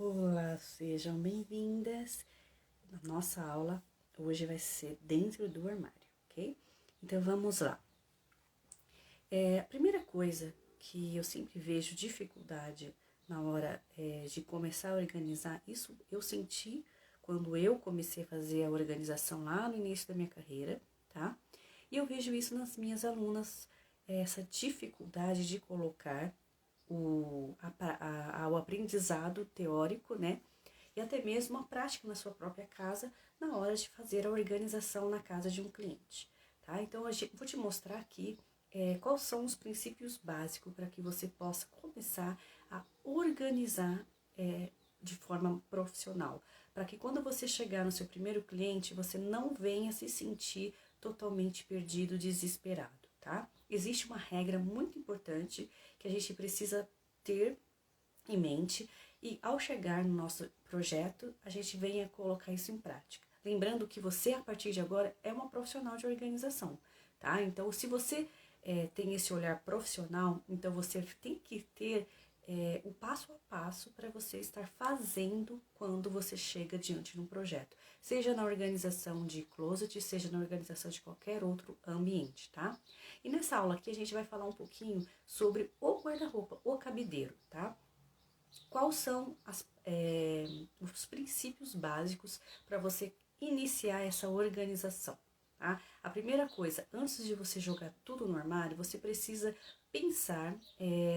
Olá, sejam bem-vindas. A nossa aula hoje vai ser dentro do armário, ok? Então vamos lá. A primeira coisa que eu sempre vejo dificuldade na hora de começar a organizar, isso eu senti quando eu comecei a fazer a organização lá no início da minha carreira, tá? E eu vejo isso nas minhas alunas, essa dificuldade de colocar o aprendizado teórico, né? E até mesmo a prática na sua própria casa na hora de fazer a organização na casa de um cliente, tá? Então, vou te mostrar aqui quais são os princípios básicos para que você possa começar a organizar de forma profissional, para que quando você chegar no seu primeiro cliente, você não venha se sentir totalmente perdido, desesperado, tá? Existe uma regra muito importante que a gente precisa ter em mente e ao chegar no nosso projeto, a gente venha colocar isso em prática. Lembrando que você, a partir de agora, é uma profissional de organização, tá? Então, se você tem esse olhar profissional, então você tem que ter o passo a passo para você estar fazendo quando você chega diante de um projeto. Seja na organização de closet, seja na organização de qualquer outro ambiente, tá? E nessa aula aqui a gente vai falar um pouquinho sobre o guarda-roupa, o cabideiro, tá? Quais são os princípios básicos para você iniciar essa organização, tá? A primeira coisa, antes de você jogar tudo no armário, você precisa pensar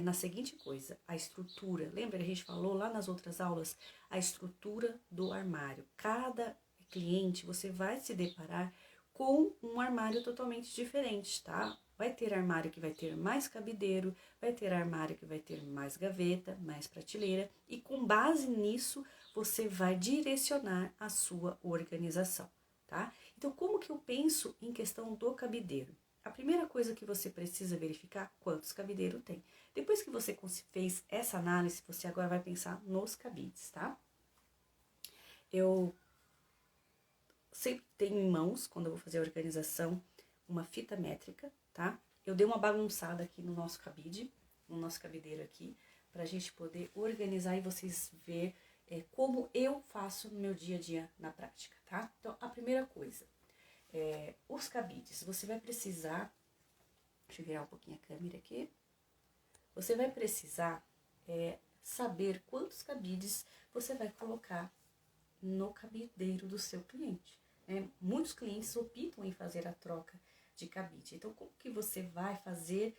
na seguinte coisa, a estrutura. Lembra que a gente falou lá nas outras aulas? A estrutura do armário. Cada cliente, você vai se deparar com um armário totalmente diferente, tá? Vai ter armário que vai ter mais cabideiro, vai ter armário que vai ter mais gaveta, mais prateleira, e com base nisso você vai direcionar a sua organização, tá? Então, como que eu penso em questão do cabideiro? A primeira coisa que você precisa verificar quantos cabideiros tem. Depois que você fez essa análise, você agora vai pensar nos cabides, tá? Eu sempre tenho em mãos, quando eu vou fazer a organização, uma fita métrica, tá? Eu dei uma bagunçada aqui no nosso cabide, no nosso cabideiro aqui, pra gente poder organizar e vocês ver como eu faço no meu dia a dia na prática, tá? Então, a primeira coisa, os cabides, você vai precisar, deixa eu virar um pouquinho a câmera aqui, você vai precisar saber quantos cabides você vai colocar no cabideiro do seu cliente. Muitos clientes optam em fazer a troca de cabide. Então, como que você vai fazer,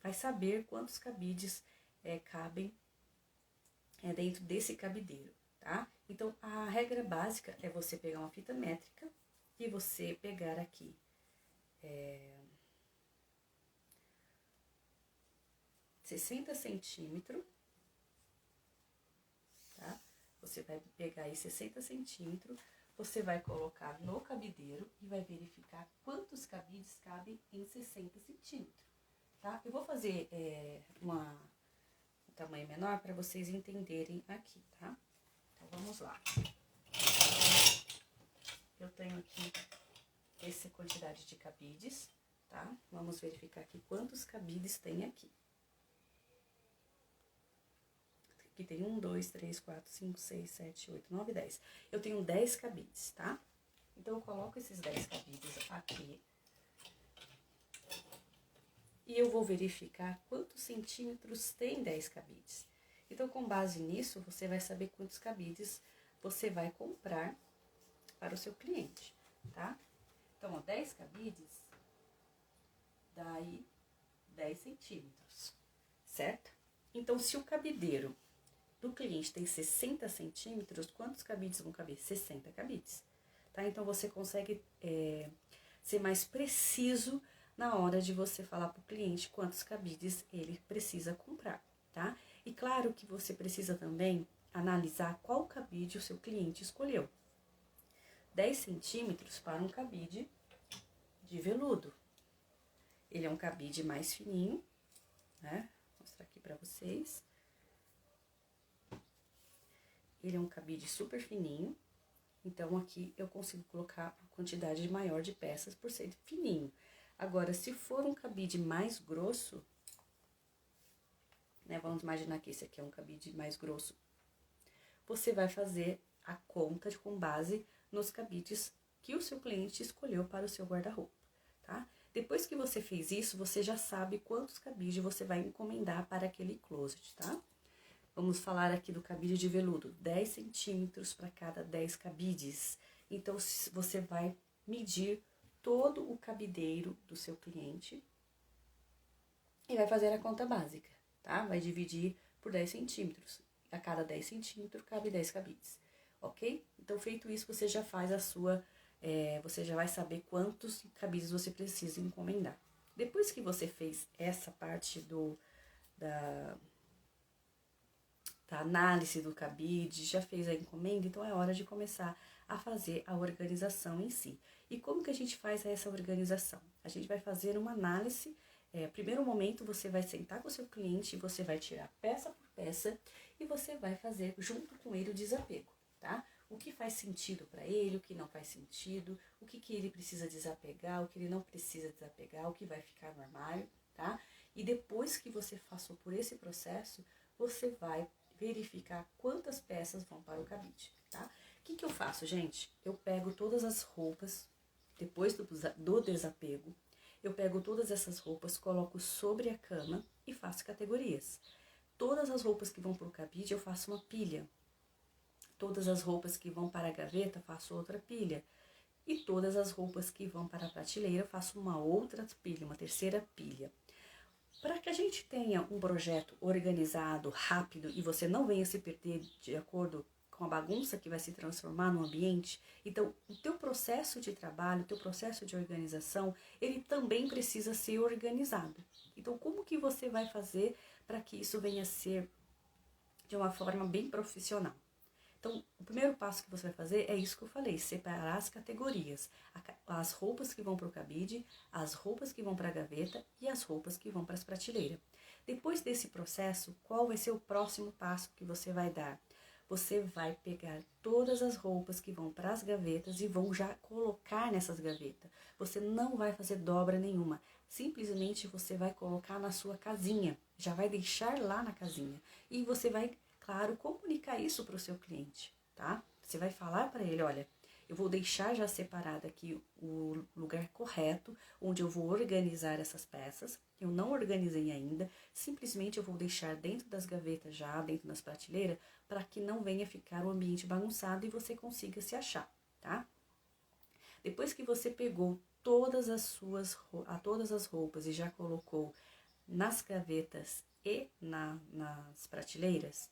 vai saber quantos cabides cabem dentro desse cabideiro, tá? Então, a regra básica é você pegar uma fita métrica e você pegar aqui 60 centímetros, tá? Você vai pegar aí 60 centímetros, você vai colocar no cabideiro e vai verificar quantos cabides cabem em 60 centímetros, tá? Eu vou fazer um tamanho menor para vocês entenderem aqui, tá? Então, vamos lá. Eu tenho aqui essa quantidade de cabides, tá? Vamos verificar aqui quantos cabides tem aqui. Aqui tem 1, 2, 3, 4, 5, 6, 7, 8, 9, 10. Eu tenho 10 cabides, tá? Então, eu coloco esses 10 cabides aqui. E eu vou verificar quantos centímetros tem 10 cabides. Então, com base nisso, você vai saber quantos cabides você vai comprar para o seu cliente, tá? Então, ó, 10 cabides dá aí 10 centímetros, certo? Então, se o cabideiro do cliente tem 60 centímetros, quantos cabides vão caber? 60 cabides, tá? Então, você consegue ser mais preciso na hora de você falar para o cliente quantos cabides ele precisa comprar, tá? E claro que você precisa também analisar qual cabide o seu cliente escolheu. 10 centímetros para um cabide de veludo. Ele é um cabide mais fininho, né? Vou mostrar aqui para vocês. Ele é um cabide super fininho, então aqui eu consigo colocar uma quantidade maior de peças por ser fininho. Agora, se for um cabide mais grosso, né, vamos imaginar que esse aqui é um cabide mais grosso, você vai fazer a conta com base nos cabides que o seu cliente escolheu para o seu guarda-roupa, tá? Depois que você fez isso, você já sabe quantos cabides você vai encomendar para aquele closet, tá? Vamos falar aqui do cabide de veludo, 10 centímetros para cada 10 cabides. Então, você vai medir todo o cabideiro do seu cliente e vai fazer a conta básica, tá? Vai dividir por 10 centímetros. A cada 10 centímetros cabe 10 cabides, ok? Então, feito isso, você já faz a sua... você já vai saber quantos cabides você precisa encomendar. Depois que você fez essa parte da análise do cabide, já fez a encomenda, então é hora de começar a fazer a organização em si. E como que a gente faz essa organização? A gente vai fazer uma análise. Primeiro momento, você vai sentar com o seu cliente, você vai tirar peça por peça e você vai fazer junto com ele o desapego, tá? O que faz sentido para ele, o que não faz sentido, o que ele precisa desapegar, o que ele não precisa desapegar, o que vai ficar no armário, tá? E depois que você passou por esse processo, você vai verificar quantas peças vão para o cabide, tá? O que eu faço, gente? Eu pego todas as roupas, depois do desapego, eu pego todas essas roupas, coloco sobre a cama e faço categorias. Todas as roupas que vão para o cabide, eu faço uma pilha. Todas as roupas que vão para a gaveta, faço outra pilha. E todas as roupas que vão para a prateleira, eu faço uma outra pilha, uma terceira pilha. Para que a gente tenha um projeto organizado, rápido e você não venha se perder de acordo com a bagunça que vai se transformar no ambiente, então o teu processo de trabalho, o teu processo de organização, ele também precisa ser organizado. Então como que você vai fazer para que isso venha a ser de uma forma bem profissional? Então, o primeiro passo que você vai fazer é isso que eu falei, separar as categorias. As roupas que vão para o cabide, as roupas que vão para a gaveta e as roupas que vão para as prateleiras. Depois desse processo, qual vai ser o próximo passo que você vai dar? Você vai pegar todas as roupas que vão para as gavetas e vão já colocar nessas gavetas. Você não vai fazer dobra nenhuma. Simplesmente você vai colocar na sua casinha. Já vai deixar lá na casinha. E você vai... claro, comunicar isso para o seu cliente, tá? Você vai falar para ele, olha, eu vou deixar já separado aqui o lugar correto, onde eu vou organizar essas peças. Eu não organizei ainda, simplesmente eu vou deixar dentro das gavetas já, dentro das prateleiras, para que não venha ficar o ambiente bagunçado e você consiga se achar, tá? Depois que você pegou todas as roupas e já colocou nas gavetas e nas prateleiras,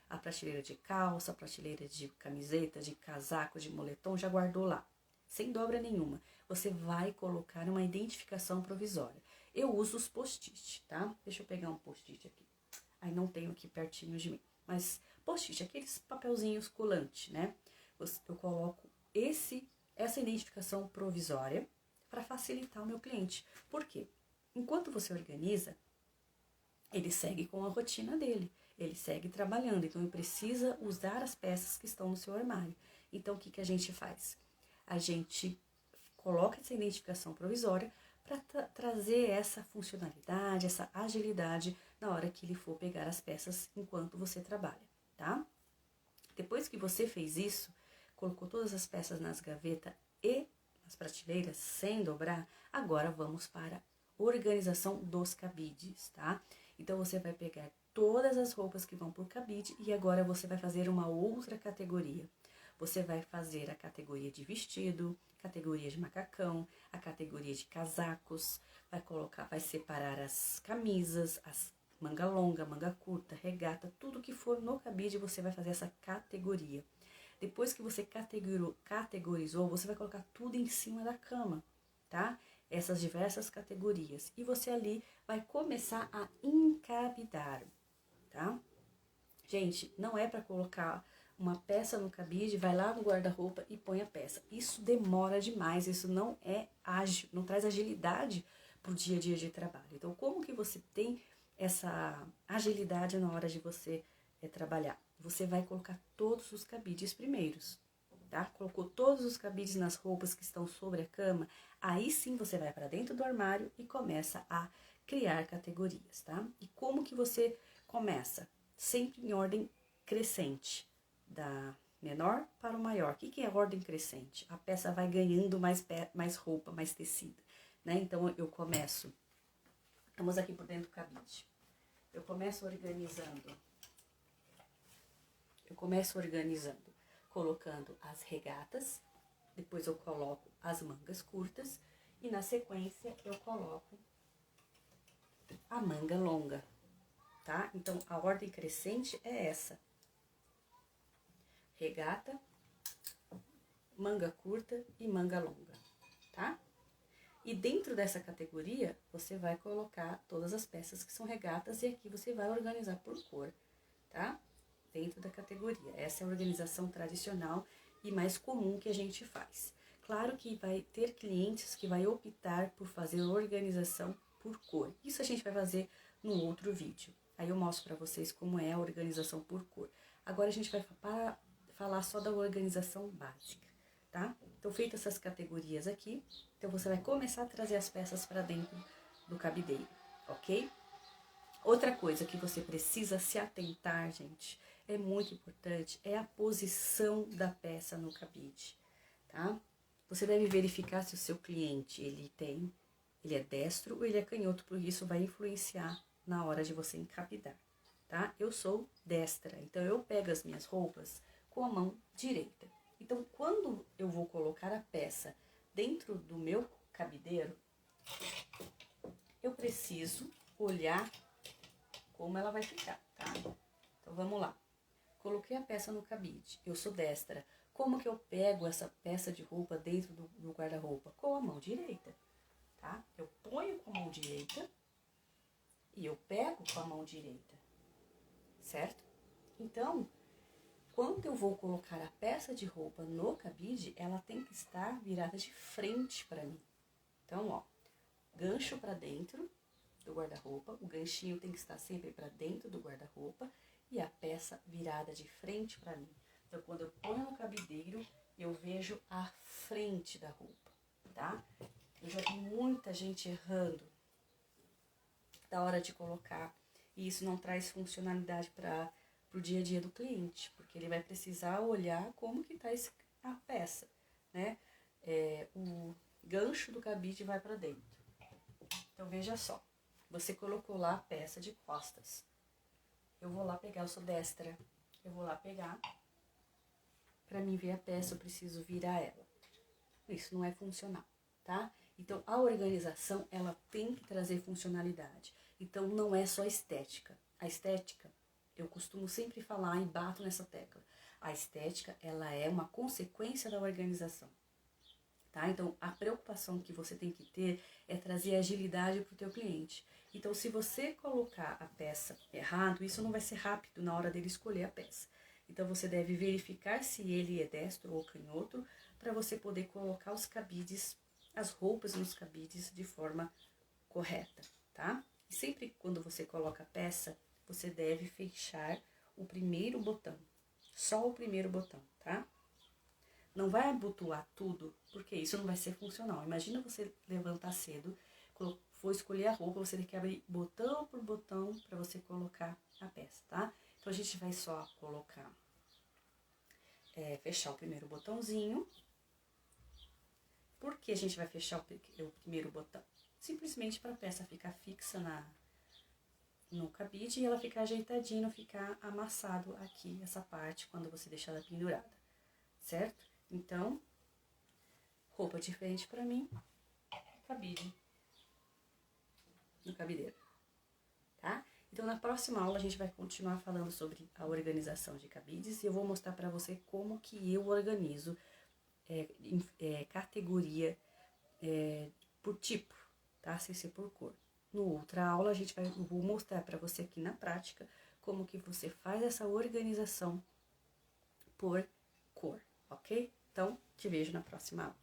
a prateleira de calça, a prateleira de camiseta, de casaco, de moletom, já guardou lá, sem dobra nenhuma. Você vai colocar uma identificação provisória. Eu uso os post-it, tá? Deixa eu pegar um post-it aqui. Aí não tenho aqui pertinho de mim. Mas post-it, aqueles papelzinhos colantes, né? Eu coloco essa identificação provisória para facilitar o meu cliente. Por quê? Enquanto você organiza, ele segue com a rotina dele. Ele segue trabalhando, então ele precisa usar as peças que estão no seu armário. Então, o que a gente faz? A gente coloca essa identificação provisória para trazer essa funcionalidade, essa agilidade na hora que ele for pegar as peças enquanto você trabalha, tá? Depois que você fez isso, colocou todas as peças nas gavetas e nas prateleiras, sem dobrar, agora vamos para a organização dos cabides, tá? Então, você vai pegar todas as roupas que vão para o cabide e agora você vai fazer uma outra categoria. Você vai fazer a categoria de vestido, categoria de macacão, a categoria de casacos, vai separar as camisas, as manga longa, manga curta, regata, tudo que for no cabide você vai fazer essa categoria. Depois que você categorizou, você vai colocar tudo em cima da cama, tá? Essas diversas categorias. E você ali vai começar a encabidar, tá? Gente, não é para colocar uma peça no cabide, vai lá no guarda-roupa e põe a peça. Isso demora demais, isso não é ágil, não traz agilidade pro dia a dia de trabalho. Então, como que você tem essa agilidade na hora de você trabalhar? Você vai colocar todos os cabides primeiros, tá? Colocou todos os cabides nas roupas que estão sobre a cama, aí sim você vai para dentro do armário e começa a criar categorias, tá? E como que você começa? Sempre em ordem crescente. da menor para o maior. O que é a ordem crescente? A peça vai ganhando mais roupa, mais tecido, né? Então, eu começo, vamos aqui por dentro do cabide. Eu começo organizando, colocando as regatas, depois eu coloco as mangas curtas e na sequência eu coloco a manga longa, tá? Então, a ordem crescente é essa: regata, manga curta e manga longa, tá? E dentro dessa categoria, você vai colocar todas as peças que são regatas e aqui você vai organizar por cor, tá? Dentro da categoria. Essa é a organização tradicional e mais comum que a gente faz. Claro que vai ter clientes que vai optar por fazer organização por cor. Isso a gente vai fazer no outro vídeo. Aí eu mostro para vocês como é a organização por cor. Agora a gente vai falar só da organização básica, tá? Então, feitas essas categorias aqui, então você vai começar a trazer as peças para dentro do cabideiro, ok? Outra coisa que você precisa se atentar, gente, é muito importante, é a posição da peça no cabide, tá? Você deve verificar se o seu cliente, ele é destro ou ele é canhoto, porque isso vai influenciar na hora de você encabidar, tá? Eu sou destra, então eu pego as minhas roupas com a mão direita. Então, quando eu vou colocar a peça dentro do meu cabideiro, eu preciso olhar como ela vai ficar, tá? Então, vamos lá. Coloquei a peça no cabide, eu sou destra. Como que eu pego essa peça de roupa dentro do guarda-roupa? Com a mão direita, tá? Eu ponho com a mão direita e eu pego com a mão direita, certo? Então, quando eu vou colocar a peça de roupa no cabide, ela tem que estar virada de frente para mim. Então, ó, gancho para dentro do guarda-roupa, o ganchinho tem que estar sempre para dentro do guarda-roupa e a peça virada de frente para mim. Então, quando eu ponho no cabideiro, eu vejo a frente da roupa, tá? Eu já vi muita gente errando da hora de colocar e isso não traz funcionalidade para o dia a dia do cliente, porque ele vai precisar olhar como que tá a peça, né? O gancho do cabide vai para dentro. Então, veja só, você colocou lá a peça de costas. Eu vou lá pegar, eu sou destra, eu vou lá pegar. Para mim ver a peça, eu preciso virar ela. Isso não é funcional, tá? Então, a organização, ela tem que trazer funcionalidade. Então, não é só estética. A estética, eu costumo sempre falar e bato nessa tecla. A estética, ela é uma consequência da organização, tá? Então, a preocupação que você tem que ter é trazer agilidade para o teu cliente. Então, se você colocar a peça errado, isso não vai ser rápido na hora dele escolher a peça. Então, você deve verificar se ele é destro ou canhoto, para você poder colocar os cabides, as roupas nos cabides de forma correta, tá? E sempre quando você coloca a peça, você deve fechar o primeiro botão, só o primeiro botão, tá? Não vai abotoar tudo, porque isso não vai ser funcional. Imagina você levantar cedo, for escolher a roupa, você tem que abrir botão por botão para você colocar a peça, tá? Então, a gente vai só colocar, fechar o primeiro botãozinho. Por que a gente vai fechar o primeiro botão? Simplesmente para a peça ficar fixa no cabide e ela ficar ajeitadinha, não ficar amassado aqui, essa parte, quando você deixar ela pendurada, certo? Então, roupa de frente para mim, cabide no cabideiro, tá? Então, na próxima aula, a gente vai continuar falando sobre a organização de cabides e eu vou mostrar para você como que eu organizo categoria por tipo, tá? Sem ser por cor. No outra aula, eu vou mostrar para você aqui na prática como que você faz essa organização por cor, ok? Então, te vejo na próxima aula.